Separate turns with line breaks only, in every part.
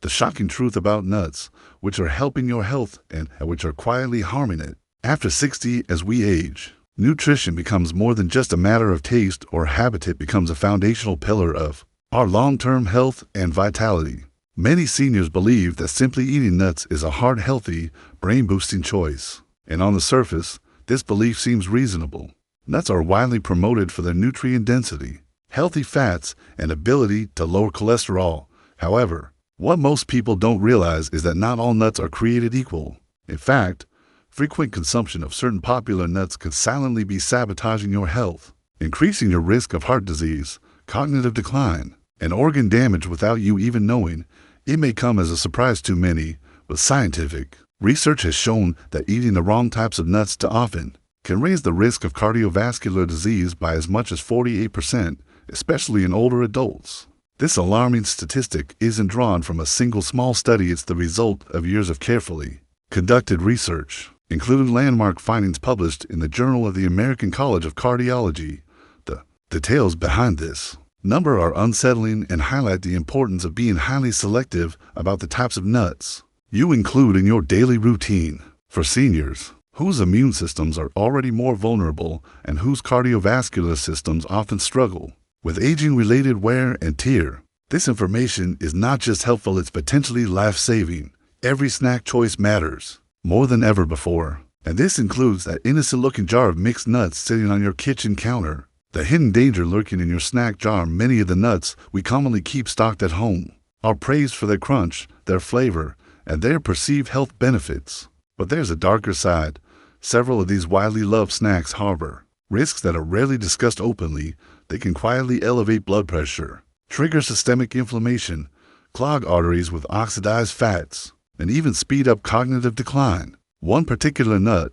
The shocking truth about nuts, which are helping your health and which are quietly harming it. After 60, as we age, nutrition becomes more than just a matter of taste or habit. It becomes a foundational pillar of our long-term health and vitality. Many seniors believe that simply eating nuts is a heart-healthy, brain-boosting choice. And on the surface, this belief seems reasonable. Nuts are widely promoted for their nutrient density, healthy fats, and ability to lower cholesterol. However, what most people don't realize is that not all nuts are created equal. In fact, frequent consumption of certain popular nuts could silently be sabotaging your health, increasing your risk of heart disease, cognitive decline, and organ damage without you even knowing. It may come as a surprise to many, but scientific research has shown that eating the wrong types of nuts too often can raise the risk of cardiovascular disease by as much as 48%, especially in older adults. This alarming statistic isn't drawn from a single small study. It's the result of years of carefully conducted research, including landmark findings published in the Journal of the American College of Cardiology. The details behind this number are unsettling and highlight the importance of being highly selective about the types of nuts you include in your daily routine. For seniors whose immune systems are already more vulnerable and whose cardiovascular systems often struggle with aging-related wear and tear, this information is not just helpful, it's potentially life-saving. Every snack choice matters more than ever before, and this includes that innocent-looking jar of mixed nuts sitting on your kitchen counter. The hidden danger lurking in your snack jar. Many of the nuts we commonly keep stocked at home are praised for their crunch, their flavor, and their perceived health benefits. But there's a darker side. Several of these widely loved snacks harbor risks that are rarely discussed openly. They can quietly elevate blood pressure, trigger systemic inflammation, clog arteries with oxidized fats, and even speed up cognitive decline. One particular nut,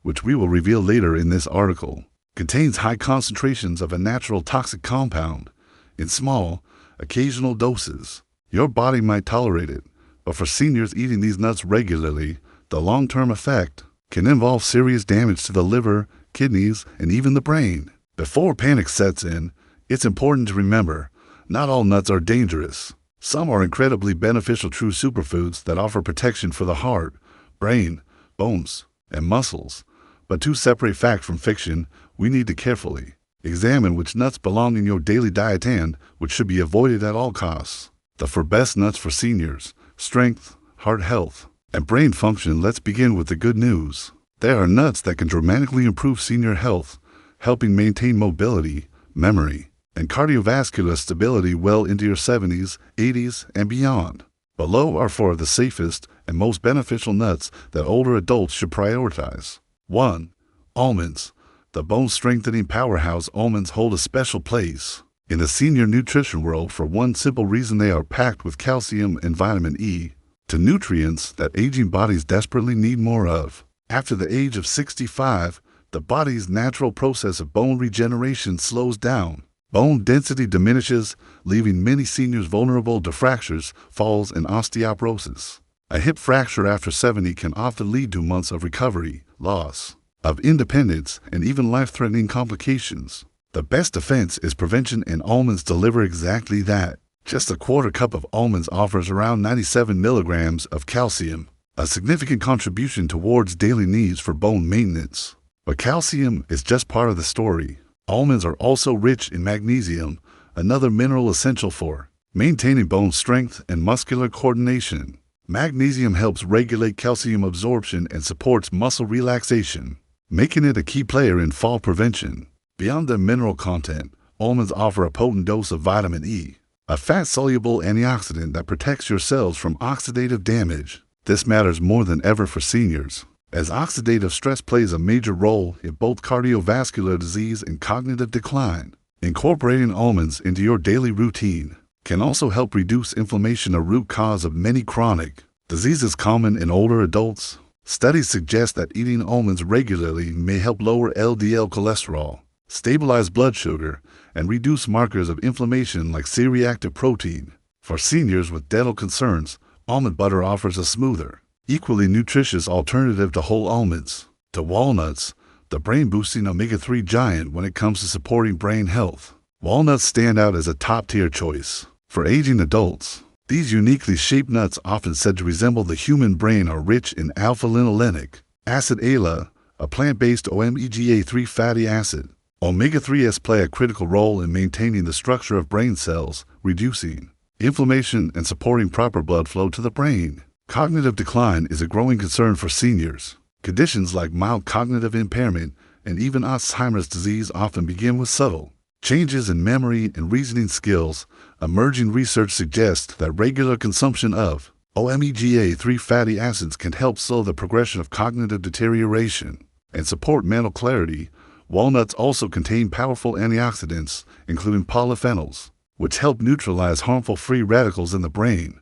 which we will reveal later in this article, contains high concentrations of a natural toxic compound. In small, occasional doses, your body might tolerate it, but for seniors eating these nuts regularly, the long-term effect can involve serious damage to the liver, kidneys, and even the brain. Before panic sets in, it's important to remember, not all nuts are dangerous. Some are incredibly beneficial, true superfoods that offer protection for the heart, brain, bones, and muscles. But to separate fact from fiction, we need to carefully examine which nuts belong in your daily diet and which should be avoided at all costs. The 4 best nuts for seniors: strength, heart health, and brain function. Let's begin with the good news. There are nuts that can dramatically improve senior health, helping maintain mobility, memory, and cardiovascular stability well into your 70s, 80s, and beyond. Below are 4 of the safest and most beneficial nuts that older adults should prioritize. 1. Almonds. The bone-strengthening powerhouse. Almonds hold a special place in the senior nutrition world for one simple reason: they are packed with calcium and vitamin E, 2 nutrients that aging bodies desperately need more of. After the age of 65, the body's natural process of bone regeneration slows down. Bone density diminishes, leaving many seniors vulnerable to fractures, falls, and osteoporosis. A hip fracture after 70 can often lead to months of recovery, loss of independence, and even life-threatening complications. The best defense is prevention, and almonds deliver exactly that. Just a 1/4 cup of almonds offers around 97 milligrams of calcium, a significant contribution towards daily needs for bone maintenance. But calcium is just part of the story. Almonds are also rich in magnesium, another mineral essential for maintaining bone strength and muscular coordination. Magnesium helps regulate calcium absorption and supports muscle relaxation, making it a key player in fall prevention. Beyond their mineral content, almonds offer a potent dose of vitamin E, a fat-soluble antioxidant that protects your cells from oxidative damage. This matters more than ever for seniors, as oxidative stress plays a major role in both cardiovascular disease and cognitive decline. Incorporating almonds into your daily routine can also help reduce inflammation, a root cause of many chronic diseases common in older adults. Studies suggest that eating almonds regularly may help lower LDL cholesterol, stabilize blood sugar, and reduce markers of inflammation like C-reactive protein. For seniors with dental concerns, almond butter offers a smoother, equally nutritious alternative to whole almonds. To walnuts, the brain-boosting omega-3 giant when it comes to supporting brain health. Walnuts stand out as a top-tier choice for aging adults. These uniquely shaped nuts, often said to resemble the human brain, are rich in alpha-linolenic acid ALA, a plant-based omega-3 fatty acid. Omega-3s play a critical role in maintaining the structure of brain cells, reducing inflammation and supporting proper blood flow to the brain. Cognitive decline is a growing concern for seniors. Conditions like mild cognitive impairment and even Alzheimer's disease often begin with subtle changes in memory and reasoning skills. Emerging research suggests that regular consumption of omega-3 fatty acids can help slow the progression of cognitive deterioration and support mental clarity. Walnuts also contain powerful antioxidants, including polyphenols, which help neutralize harmful free radicals in the brain.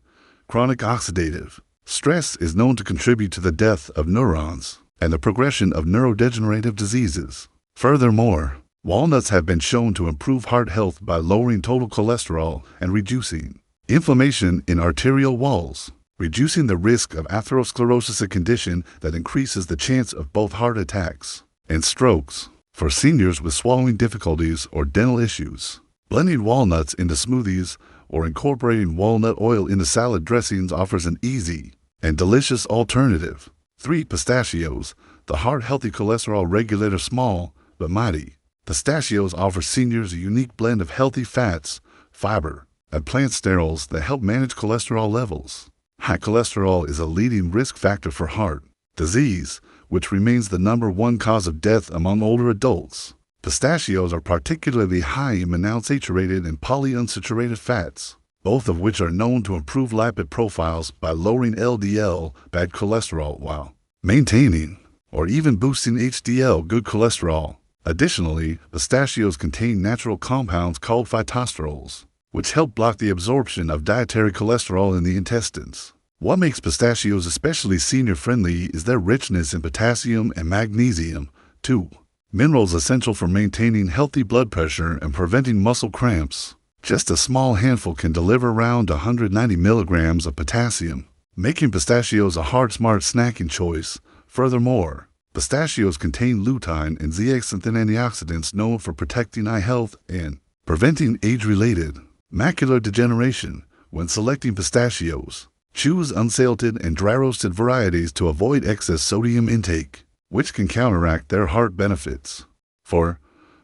Chronic oxidative stress is known to contribute to the death of neurons and the progression of neurodegenerative diseases. Furthermore, walnuts have been shown to improve heart health by lowering total cholesterol and reducing inflammation in arterial walls, reducing the risk of atherosclerosis, a condition that increases the chance of both heart attacks and strokes. For seniors with swallowing difficulties or dental issues, blending walnuts into smoothies or incorporating walnut oil into salad dressings offers an easy and delicious alternative. 3. Pistachios, the heart-healthy cholesterol regulator. Small but mighty, pistachios offer seniors a unique blend of healthy fats, fiber, and plant sterols that help manage cholesterol levels. High cholesterol is a leading risk factor for heart disease, which remains the #1 cause of death among older adults. Pistachios are particularly high in monounsaturated and polyunsaturated fats, both of which are known to improve lipid profiles by lowering LDL, bad cholesterol, while maintaining or even boosting HDL, good cholesterol. Additionally, pistachios contain natural compounds called phytosterols, which help block the absorption of dietary cholesterol in the intestines. What makes pistachios especially senior-friendly is their richness in potassium and magnesium, 2 minerals essential for maintaining healthy blood pressure and preventing muscle cramps. Just a small handful can deliver around 190 milligrams of potassium, making pistachios a heart-smart snacking choice. Furthermore, pistachios contain lutein and zeaxanthin, antioxidants known for protecting eye health and preventing age-related macular degeneration. When selecting pistachios, choose unsalted and dry-roasted varieties to avoid excess sodium intake, which can counteract their heart benefits. 4.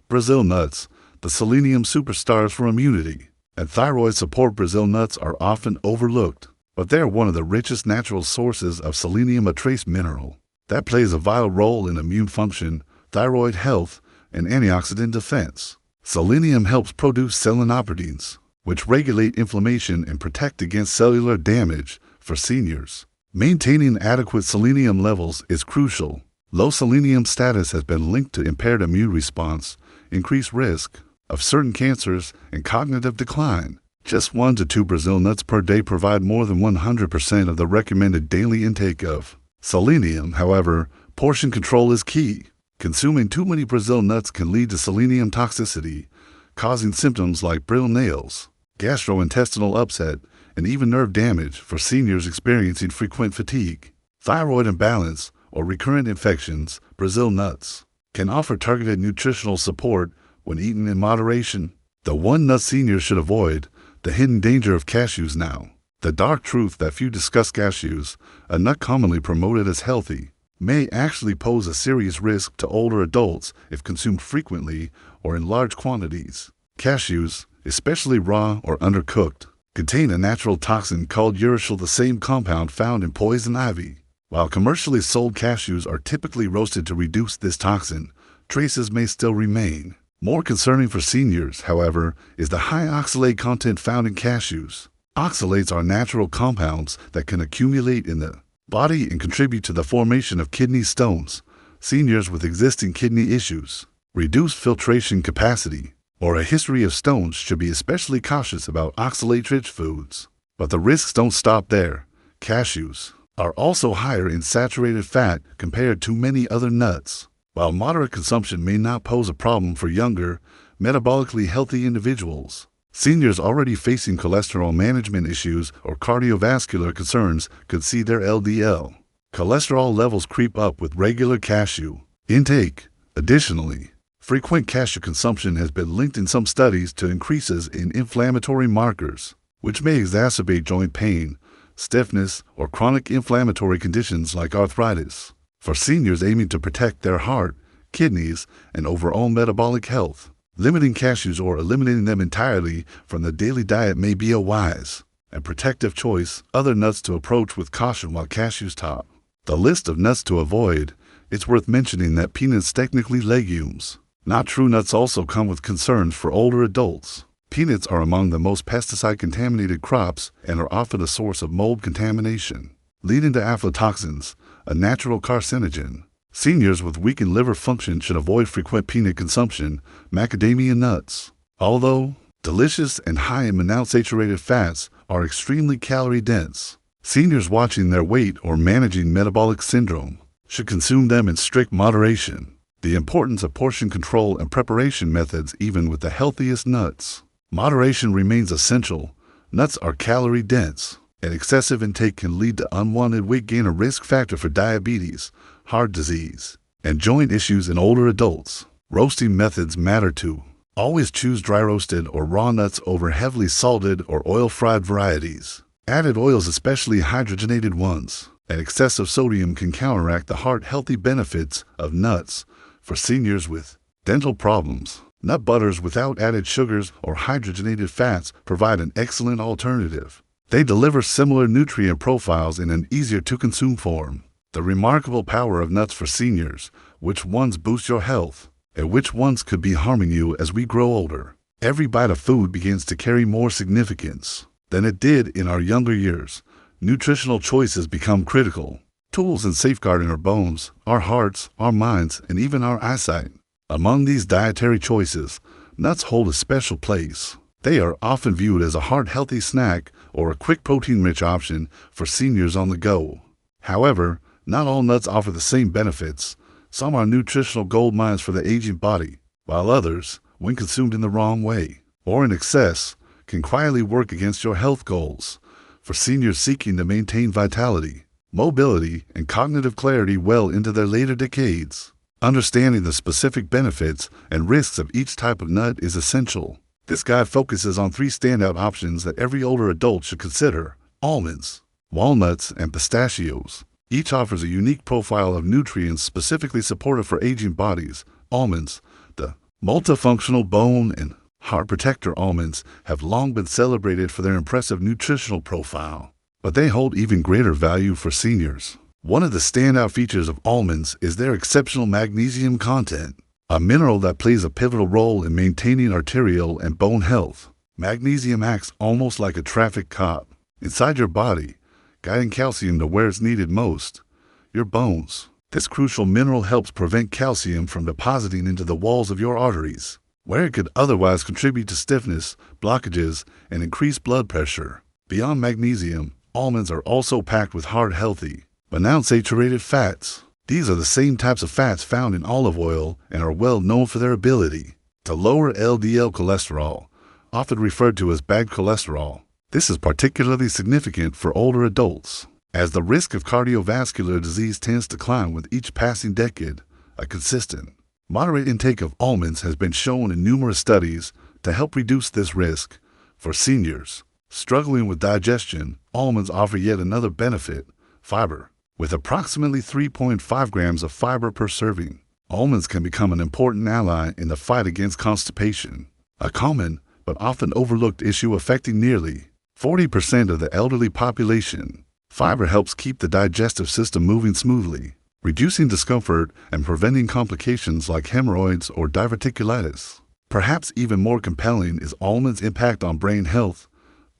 Brazil nuts, the selenium superstars for immunity and thyroid support. Brazil nuts are often overlooked, but they are one of the richest natural sources of selenium, a trace mineral that plays a vital role in immune function, thyroid health, and antioxidant defense. Selenium helps produce selenoproteins, which regulate inflammation and protect against cellular damage. For seniors, maintaining adequate selenium levels is crucial. Low selenium status has been linked to impaired immune response, increased risk of certain cancers, and cognitive decline. Just 1 to 2 Brazil nuts per day provide more than 100% of the recommended daily intake of selenium. However, portion control is key. Consuming too many Brazil nuts can lead to selenium toxicity, causing symptoms like brittle nails, gastrointestinal upset, and even nerve damage. For seniors experiencing frequent fatigue, thyroid imbalance, or recurrent infections, Brazil nuts can offer targeted nutritional support when eaten in moderation. The one nut seniors should avoid: the hidden danger of cashews. Now, the dark truth that few discuss: cashews, a nut commonly promoted as healthy, may actually pose a serious risk to older adults if consumed frequently or in large quantities. Cashews, especially raw or undercooked, contain a natural toxin called uracil, the same compound found in poison ivy. While commercially sold cashews are typically roasted to reduce this toxin, traces may still remain. More concerning for seniors, however, is the high oxalate content found in cashews. Oxalates are natural compounds that can accumulate in the body and contribute to the formation of kidney stones. Seniors with existing kidney issues, reduced filtration capacity, or a history of stones should be especially cautious about oxalate-rich foods. But the risks don't stop there. Cashews are also higher in saturated fat compared to many other nuts. While moderate consumption may not pose a problem for younger, metabolically healthy individuals, seniors already facing cholesterol management issues or cardiovascular concerns could see their LDL cholesterol levels creep up with regular cashew intake. Additionally, frequent cashew consumption has been linked in some studies to increases in inflammatory markers, which may exacerbate joint pain, stiffness, or chronic inflammatory conditions like arthritis. For seniors aiming to protect their heart, kidneys, and overall metabolic health, limiting cashews or eliminating them entirely from the daily diet may be a wise and protective choice. Other nuts to approach with caution while cashews top the list of nuts to avoid. It's worth mentioning that peanuts, technically legumes, not true nuts, also come with concerns for older adults. Peanuts are among the most pesticide-contaminated crops and are often a source of mold contamination, leading to aflatoxins, a natural carcinogen. Seniors with weakened liver function should avoid frequent peanut consumption. Macadamia nuts, although delicious and high in monounsaturated fats, are extremely calorie-dense. Seniors watching their weight or managing metabolic syndrome should consume them in strict moderation. The importance of portion control and preparation methods. Even with the healthiest nuts, moderation remains essential. Nuts are calorie-dense, and excessive intake can lead to unwanted weight gain, a risk factor for diabetes, heart disease, and joint issues in older adults. Roasting methods matter too. Always choose dry roasted or raw nuts over heavily salted or oil-fried varieties. Added oils, especially hydrogenated ones, and excessive sodium can counteract the heart-healthy benefits of nuts. For seniors with dental problems, nut butters without added sugars or hydrogenated fats provide an excellent alternative. They deliver similar nutrient profiles in an easier-to-consume form. The remarkable power of nuts for seniors: which ones boost your health, and which ones could be harming you as we grow older. Every bite of food begins to carry more significance than it did in our younger years. Nutritional choices become critical tools in safeguarding our bones, our hearts, our minds, and even our eyesight. Among these dietary choices, nuts hold a special place. They are often viewed as a heart-healthy snack or a quick protein-rich option for seniors on the go. However, not all nuts offer the same benefits. Some are nutritional gold mines for the aging body, while others, when consumed in the wrong way or in excess, can quietly work against your health goals. For seniors seeking to maintain vitality, mobility, and cognitive clarity well into their later decades, understanding the specific benefits and risks of each type of nut is essential. This guide focuses on 3 standout options that every older adult should consider: almonds, walnuts, and pistachios. Each offers a unique profile of nutrients specifically supportive for aging bodies. Almonds, the multifunctional bone and heart protector. Almonds have long been celebrated for their impressive nutritional profile, but they hold even greater value for seniors. One of the standout features of almonds is their exceptional magnesium content, a mineral that plays a pivotal role in maintaining arterial and bone health. Magnesium acts almost like a traffic cop inside your body, guiding calcium to where it's needed most: your bones. This crucial mineral helps prevent calcium from depositing into the walls of your arteries, where it could otherwise contribute to stiffness, blockages, and increased blood pressure. Beyond magnesium, almonds are also packed with heart-healthy, monounsaturated fats. These are the same types of fats found in olive oil and are well known for their ability to lower LDL cholesterol, often referred to as bad cholesterol. This is particularly significant for older adults, as the risk of cardiovascular disease tends to climb with each passing decade. A consistent, moderate intake of almonds has been shown in numerous studies to help reduce this risk. For seniors struggling with digestion, almonds offer yet another benefit: fiber. With approximately 3.5 grams of fiber per serving, almonds can become an important ally in the fight against constipation, a common but often overlooked issue affecting nearly 40% of the elderly population. Fiber helps keep the digestive system moving smoothly, reducing discomfort and preventing complications like hemorrhoids or diverticulitis. Perhaps even more compelling is almonds' impact on brain health.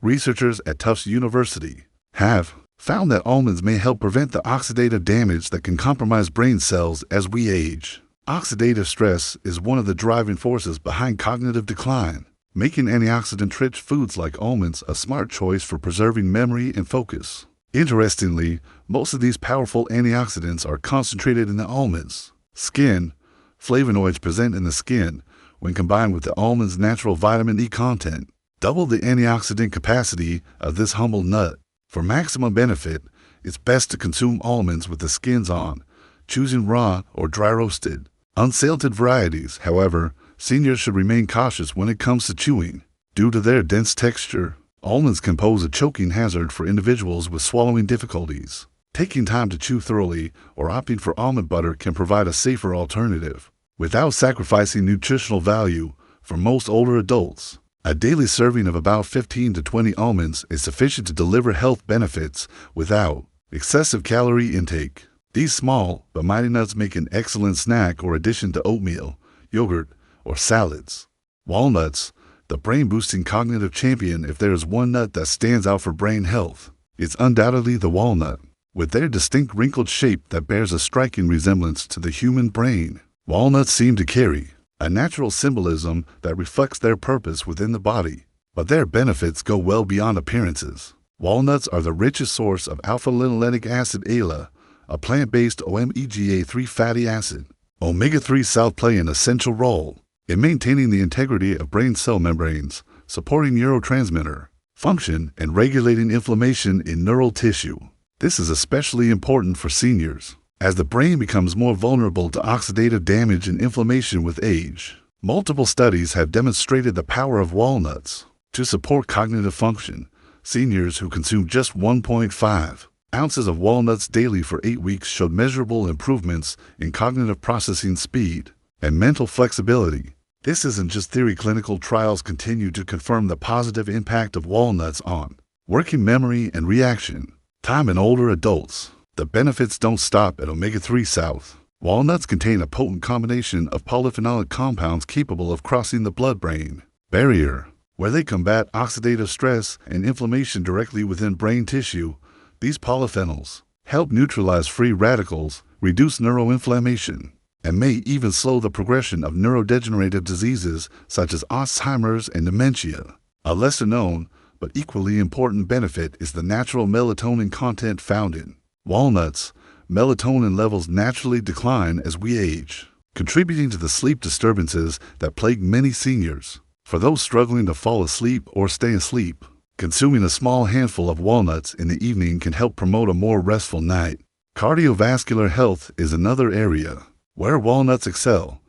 Researchers at Tufts University have found that almonds may help prevent the oxidative damage that can compromise brain cells as we age. Oxidative stress is one of the driving forces behind cognitive decline, making antioxidant-rich foods like almonds a smart choice for preserving memory and focus. Interestingly, most of these powerful antioxidants are concentrated in the almonds. Skin flavonoids present in the skin, when combined with the almond's natural vitamin E content, double the antioxidant capacity of this humble nut. For maximum benefit, it's best to consume almonds with the skins on, choosing raw or dry roasted, unsalted varieties. However, seniors should remain cautious when it comes to chewing, due to their dense texture. Almonds can pose a choking hazard for individuals with swallowing difficulties. Taking time to chew thoroughly or opting for almond butter can provide a safer alternative, without sacrificing nutritional value. For most older adults, a daily serving of about 15 to 20 almonds is sufficient to deliver health benefits without excessive calorie intake. These small but mighty nuts make an excellent snack or addition to oatmeal, yogurt, or salads. Walnuts, the brain-boosting cognitive champion. If there is one nut that stands out for brain health, it's undoubtedly the walnut. With their distinct wrinkled shape that bears a striking resemblance to the human brain, walnuts seem to carry a natural symbolism that reflects their purpose within the body. But their benefits go well beyond appearances. Walnuts are the richest source of alpha-linolenic acid ALA, a plant-based omega-3 fatty acid. Omega-3s play an essential role in maintaining the integrity of brain cell membranes, supporting neurotransmitter function, and regulating inflammation in neural tissue. This is especially important for seniors, as the brain becomes more vulnerable to oxidative damage and inflammation with age. Multiple studies have demonstrated the power of walnuts to support cognitive function. Seniors who consume just 1.5 ounces of walnuts daily for 8 weeks showed measurable improvements in cognitive processing speed and mental flexibility. This isn't just theory. Clinical trials continue to confirm the positive impact of walnuts on working memory and reaction time in older adults. The benefits don't stop at omega-3s. Walnuts contain a potent combination of polyphenolic compounds capable of crossing the blood-brain barrier, where they combat oxidative stress and inflammation directly within brain tissue. These polyphenols help neutralize free radicals, reduce neuroinflammation, and may even slow the progression of neurodegenerative diseases such as Alzheimer's and dementia. A lesser-known but equally important benefit is the natural melatonin content found in walnuts. Melatonin levels naturally decline as we age, contributing to the sleep disturbances that plague many seniors. For those struggling to fall asleep or stay asleep, consuming a small handful of walnuts in the evening can help promote a more restful night. Cardiovascular health is another area where walnuts excel.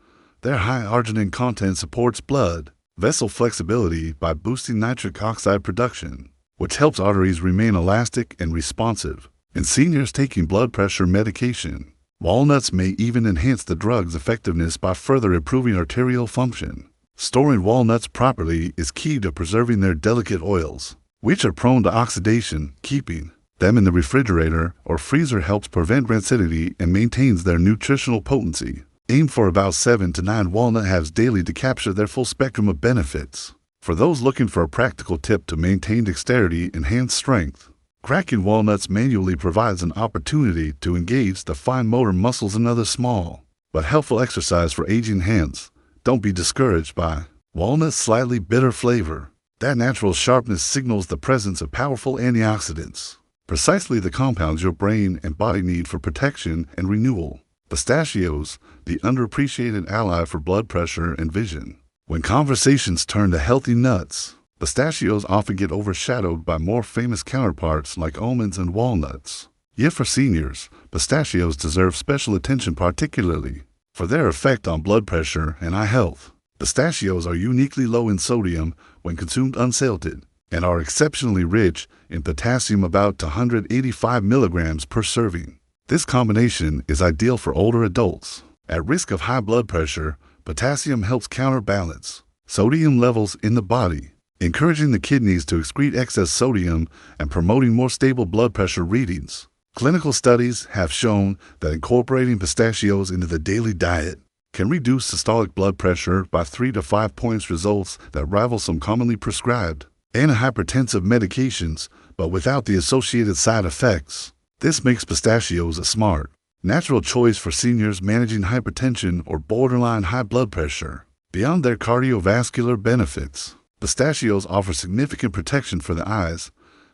Their high arginine content supports blood vessel flexibility by boosting nitric oxide production, which helps arteries remain elastic and responsive. In seniors taking blood pressure medication, walnuts may even enhance the drug's effectiveness by further improving arterial function. Storing walnuts properly is key to preserving their delicate oils, which are prone to oxidation. Keeping them in the refrigerator or freezer helps prevent rancidity and maintains their nutritional potency. Aim for about 7 to 9 walnut halves daily to capture their full spectrum of benefits. For those looking for a practical tip to maintain dexterity and hand strength, cracking walnuts manually provides an opportunity to engage the fine motor muscles. Another small but helpful exercise for aging hands. Don't be discouraged by walnut's slightly bitter flavor. That natural sharpness signals the presence of powerful antioxidants, precisely the compounds your brain and body need for protection and renewal. Pistachios, the underappreciated ally for blood pressure and vision. When conversations turn to healthy nuts, pistachios often get overshadowed by more famous counterparts like almonds and walnuts. Yet for seniors, pistachios deserve special attention, particularly for their effect on blood pressure and eye health. Pistachios are uniquely low in sodium when consumed unsalted, and are exceptionally rich in potassium, about 185 milligrams per serving. This combination is ideal for older adults at risk of high blood pressure. Potassium helps counterbalance sodium levels in the body, encouraging the kidneys to excrete excess sodium and promoting more stable blood pressure readings. Clinical studies have shown that incorporating pistachios into the daily diet can reduce systolic blood pressure by 3 to 5 points, results that rival some commonly prescribed antihypertensive medications, but without the associated side effects. This makes pistachios a smart, natural choice for seniors managing hypertension or borderline high blood pressure. Beyond their cardiovascular benefits, pistachios offer significant protection for the eyes.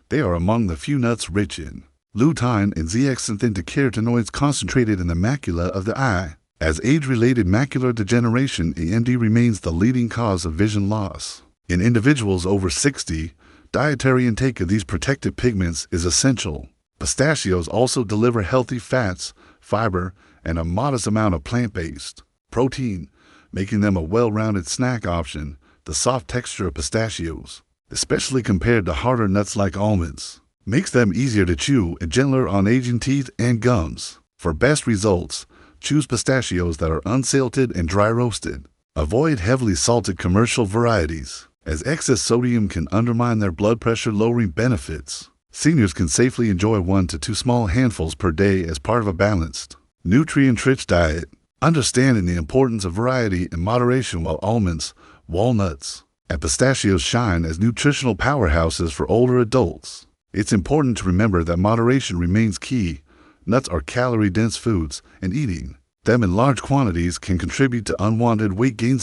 They are among the few nuts rich in lutein and zeaxanthin carotenoids concentrated in the macula of the eye. As age-related macular degeneration (AMD) remains the leading cause of vision loss in individuals over 60, dietary intake of these protective pigments is essential. Pistachios also deliver healthy fats, fiber, and a modest amount of plant-based protein, making them a well-rounded snack option. The soft texture of pistachios especially compared to harder nuts like almonds. Makes them easier to chew and gentler on aging teeth and gums. For best results, choose pistachios that are unsalted and dry roasted. Avoid heavily salted commercial varieties, as excess sodium can undermine their blood pressure lowering benefits. Seniors can safely enjoy 1 to 2 small handfuls per day as part of a balanced, nutrient-rich diet, understanding the importance of variety and moderation while almonds, walnuts, and pistachios shine as nutritional powerhouses for older adults. It's important to remember that moderation remains key. Nuts are calorie-dense foods, and eating them in large quantities can contribute to unwanted weight gain.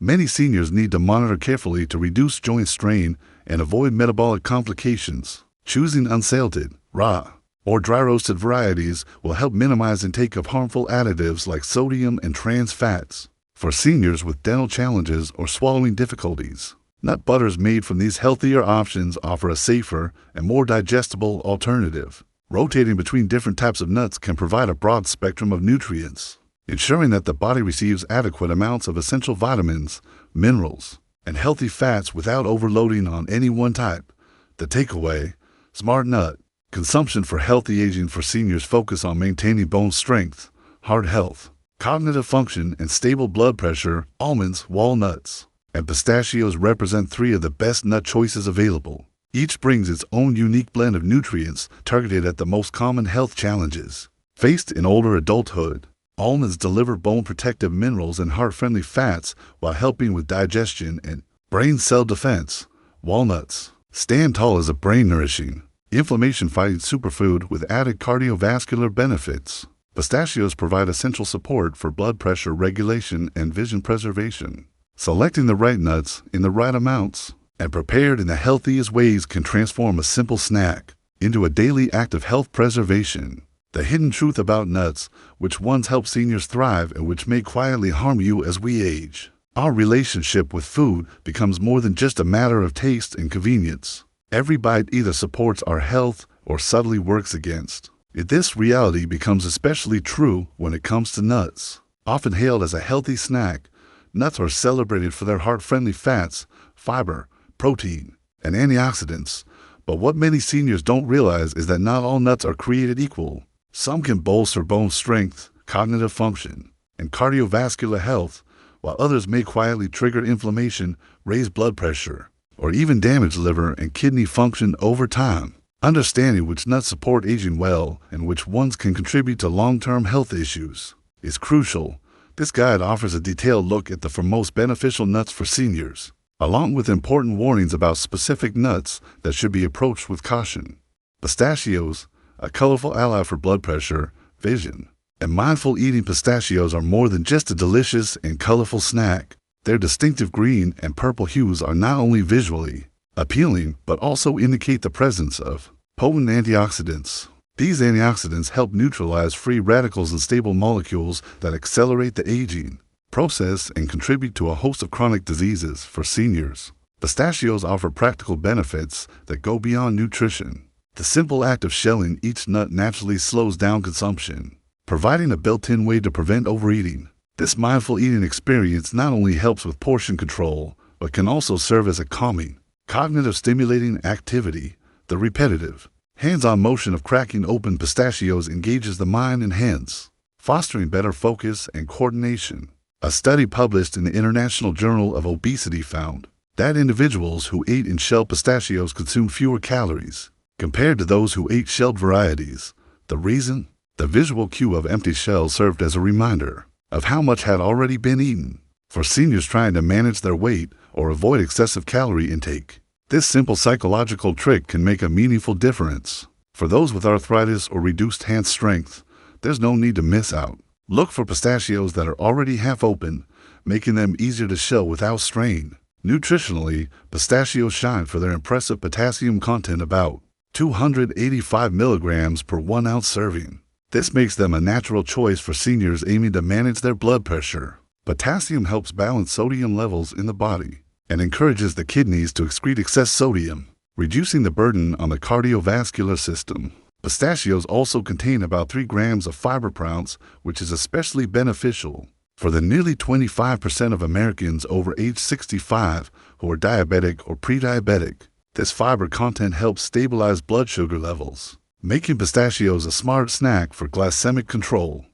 Many seniors need to monitor carefully to reduce joint strain and avoid metabolic complications. Choosing unsalted, raw, or dry-roasted varieties will help minimize intake of harmful additives like sodium and trans fats. For seniors with dental challenges or swallowing difficulties, nut butters made from these healthier options offer a safer and more digestible alternative. Rotating between different types of nuts can provide a broad spectrum of nutrients, ensuring that the body receives adequate amounts of essential vitamins, minerals, and healthy fats without overloading on any one type. The takeaway: smart nut consumption for healthy aging. For seniors, focus on maintaining bone strength, heart health, cognitive function, and stable blood pressure. Almonds, walnuts, and pistachios represent 3 of the best nut choices available. Each brings its own unique blend of nutrients targeted at the most common health challenges faced in older adulthood. Almonds deliver bone-protective minerals and heart-friendly fats while helping with digestion and brain cell defense. Walnuts stand tall as a brain-nourishing, inflammation-fighting superfood with added cardiovascular benefits. Pistachios provide essential support for blood pressure regulation and vision preservation. Selecting the right nuts in the right amounts and prepared in the healthiest ways can transform a simple snack into a daily act of health preservation. The hidden truth about nuts: which ones help seniors thrive and which may quietly harm you as we age. Our relationship with food becomes more than just a matter of taste and convenience. Every bite either supports our health or subtly works against it. This reality becomes especially true when it comes to nuts. Often hailed as a healthy snack, nuts are celebrated for their heart-friendly fats, fiber, protein, and antioxidants. But what many seniors don't realize is that not all nuts are created equal. Some can bolster bone strength, cognitive function, and cardiovascular health, while others may quietly trigger inflammation, raise blood pressure, or even damage liver and kidney function over time. Understanding which nuts support aging well and which ones can contribute to long-term health issues is crucial. This guide offers a detailed look at the most beneficial nuts for seniors, along with important warnings about specific nuts that should be approached with caution. Pistachios, a colorful ally for blood pressure, vision, and mindful eating. Pistachios are more than just a delicious and colorful snack. Their distinctive green and purple hues are not only visually appealing, but also indicate the presence of potent antioxidants. These antioxidants help neutralize free radicals and stable molecules that accelerate the aging process and contribute to a host of chronic diseases. For seniors, pistachios offer practical benefits that go beyond nutrition. The simple act of shelling each nut naturally slows down consumption, providing a built-in way to prevent overeating. This mindful eating experience not only helps with portion control, but can also serve as a calming, cognitive stimulating activity. The repetitive, hands-on motion of cracking open pistachios engages the mind and hands, fostering better focus and coordination. A study published in the International Journal of Obesity found that individuals who ate in shelled pistachios consumed fewer calories compared to those who ate shelled varieties. The reason? The visual cue of empty shells served as a reminder of how much had already been eaten. For seniors trying to manage their weight or avoid excessive calorie intake, this simple psychological trick can make a meaningful difference. For those with arthritis or reduced hand strength, there's no need to miss out. Look for pistachios that are already half open, making them easier to shell without strain. Nutritionally, pistachios shine for their impressive potassium content, about 285 milligrams per 1 ounce serving. This makes them a natural choice for seniors aiming to manage their blood pressure. Potassium helps balance sodium levels in the body and encourages the kidneys to excrete excess sodium, reducing the burden on the cardiovascular system. Pistachios also contain about 3 grams of fiber per ounce, which is especially beneficial For the nearly 25% of Americans over age 65 who are diabetic or pre-diabetic, this fiber content helps stabilize blood sugar levels, making pistachios a smart snack for glycemic control.